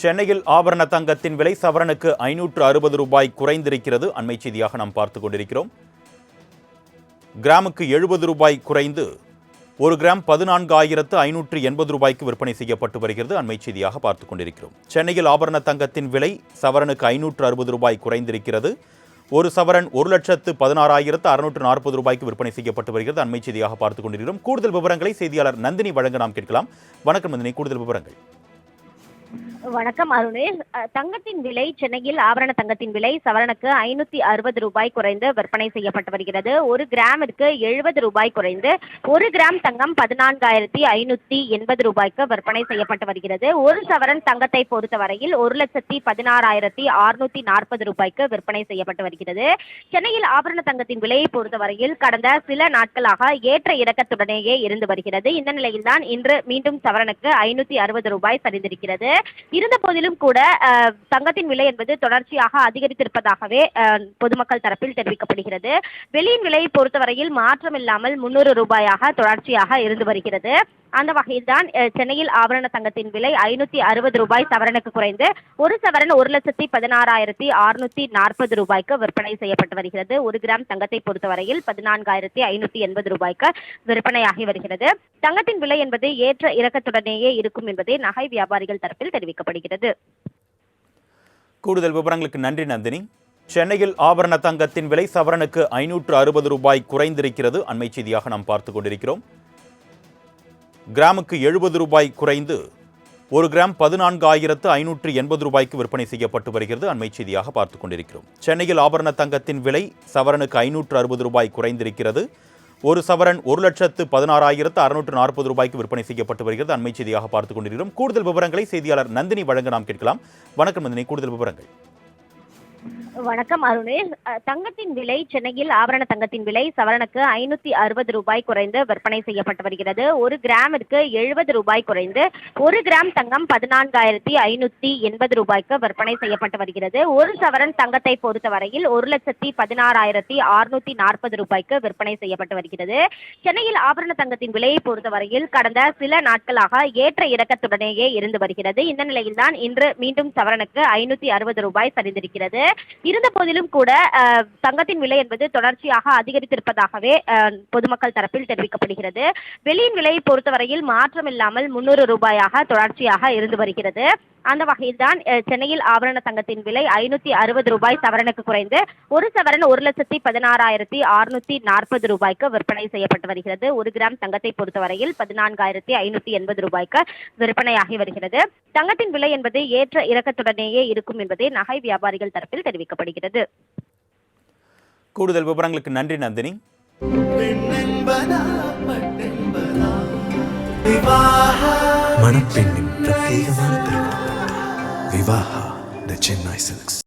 சென்னையில் ஆபரண தங்கத்தின் விலை சவரனுக்கு 560 ரூபாய் குறைந்திருக்கிறது. அண்மை செய்தியாக நாம் பார்த்துக் கொண்டிருக்கிறோம். கிராமுக்கு 70 ரூபாய் குறைந்து 1 கிராம் 14,580 ரூபாய்க்கு விற்பனை செய்யப்பட்டு வருகிறது. அண்மை செய்தியாக பார்த்துக் கொண்டிருக்கிறோம். சென்னையில் ஆபரண தங்கத்தின் விலை சவரனுக்கு 560 ரூபாய் குறைந்திருக்கிறது. ஒரு சவரன் 1,16,640 ரூபாய்க்கு விற்பனை செய்யப்பட்டு வருகிறது. அண்மை செய்தியாக பார்த்துக் கொண்டிருக்கிறோம். கூடுதல் விவரங்களை செய்தியாளர் நந்தினி வழங்க நாம் கேட்கலாம். வணக்கம் நந்தினி, கூடுதல் விவரங்கள். வணக்கம் அருணேஷ். தங்கத்தின் விலை சென்னையில் ஆபரண தங்கத்தின் விலை சவரனுக்கு 560 ரூபாய் குறைந்து விற்பனை செய்யப்பட்டு வருகிறது. 1 கிராமிற்கு 70 ரூபாய் குறைந்து 1 கிராம் தங்கம் 14,580 ரூபாய்க்கு விற்பனை செய்யப்பட்டு வருகிறது. ஒரு சவரன் தங்கத்தை பொறுத்தவரையில் 1,16,640 ரூபாய்க்கு விற்பனை செய்யப்பட்டு வருகிறது. சென்னையில் ஆபரண தங்கத்தின் விலையை பொறுத்தவரையில் கடந்த சில நாட்களாக ஏற்ற இறக்கத்துடனேயே இருந்து வருகிறது. இந்த நிலையில்தான் இன்று மீண்டும் சவரனுக்கு 560 ரூபாய் சரிந்திருக்கிறது. இருந்த போதிலும் கூட தங்கத்தின் விலை என்பது தொடர்ச்சியாக அதிகரித்திருப்பதாகவே பொதுமக்கள் தரப்பில் தெரிவிக்கப்படுகிறது. வெளியின் விலையை பொறுத்தவரையில் மாற்றமில்லாமல் 300 ரூபாயாக தொடர்ச்சியாக இருந்து வருகிறது. அந்த வகையில்தான் சென்னையில் ஆபரண தங்கத்தின் விலை 560 ரூபாய் சவரனுக்கு குறைந்து ஒரு சவரன் 1,16,640 ரூபாய்க்கு விற்பனை செய்யப்பட்டு வருகிறது. 1 கிராம் தங்கத்தை பொறுத்தவரையில் 14,580 ரூபாய்க்கு விற்பனையாகி வருகிறது. தங்கத்தின் விலை என்பது ஏற்ற இறக்கத்துடனேயே இருக்கும் என்பதே நகை வியாபாரிகள் தரப்பில் தெரிவிக்கப்படுகிறது. கூடுதல் விவரங்களுக்கு நன்றி நந்தினி. சென்னையில் ஆபரண தங்கத்தின் விலை சவரனுக்கு 560 ரூபாய் குறைந்திருக்கிறது. அண்மை செய்தியாக நாம் பார்த்துக் கொண்டிருக்கிறோம். கிராமுக்கு 70 ரூபாய் குறைந்து 1 கிராம் 14,580 ரூபாய்க்கு விற்பனை செய்யப்பட்டு வருகிறது. அண்மை செய்தியாக பார்த்துக் கொண்டிருக்கிறோம். சென்னையில் ஆபரண தங்கத்தின் விலை சவரனுக்கு 560 ரூபாய் குறைந்திருக்கிறது. ஒரு சவரன் 1,16,640 ரூபாய்க்கு விற்பனை செய்யப்பட்டு வருகிறது. அண்மை செய்தியாக பார்த்துக் கொண்டிருக்கிறோம். கூடுதல் விவரங்களை செய்தியாளர் நந்தினி வழங்க நாம் கேட்கலாம். வணக்கம் நந்தினி, கூடுதல் விவரங்கள். வணக்கம் அருணேஷ். தங்கத்தின் விலை சென்னையில் ஆபரண தங்கத்தின் விலை சவரனுக்கு 560 ரூபாய் குறைந்து விற்பனை செய்யப்பட்டு வருகிறது. 1 கிராமிற்கு 70 ரூபாய் குறைந்து 1 கிராம் தங்கம் 14,580 ரூபாய்க்கு விற்பனை செய்யப்பட்டு வருகிறது. ஒரு சவரன் தங்கத்தை பொறுத்தவரையில் 1,16,640 ரூபாய்க்கு விற்பனை செய்யப்பட்டு வருகிறது. சென்னையில் ஆபரண தங்கத்தின் விலையை பொறுத்தவரையில் கடந்த சில நாட்களாக ஏற்ற இறக்கத்துடனேயே இருந்து வருகிறது. இந்த நிலையில்தான் இன்று மீண்டும் சவரனுக்கு 560 ரூபாய் சரிந்திருக்கிறது. இருந்த போதிலும் கூட தங்கத்தின் விலை என்பது தொடர்ச்சியாக அதிகரித்திருப்பதாகவே பொதுமக்கள் தரப்பில் தெரிவிக்கப்படுகிறது. வெளியின் விலையை பொறுத்தவரையில் மாற்றமில்லாமல் 300 ரூபாயாக தொடர்ச்சியாக இருந்து வருகிறது. அந்த வகையில்தான் சென்னையில் ஆபரண தங்கத்தின் விலை 560 ரூபாய் சவரனுக்கு குறைந்து ஒரு சவரன் 1,16,640 ரூபாய்க்கு விற்பனை செய்யப்பட்டு வருகிறது. 1 கிராம் தங்கத்தை பொறுத்தவரையில் 14,580 ரூபாய்க்கு விற்பனையாகி வருகிறது. தங்கத்தின் விலை என்பது ஏற்ற இறக்கத்துடனேயே இருக்கும் என்பதே நகை வியாபாரிகள் தரப்பில் தெரிவிக்கப்படுகிறது. கூடுதல் விவரங்களுக்கு நன்றி நந்தினி. மணப்பெண்ணின் பிரத்யேகமான திருமணம் விவாஹா தி சென்னை சில்க்ஸ்.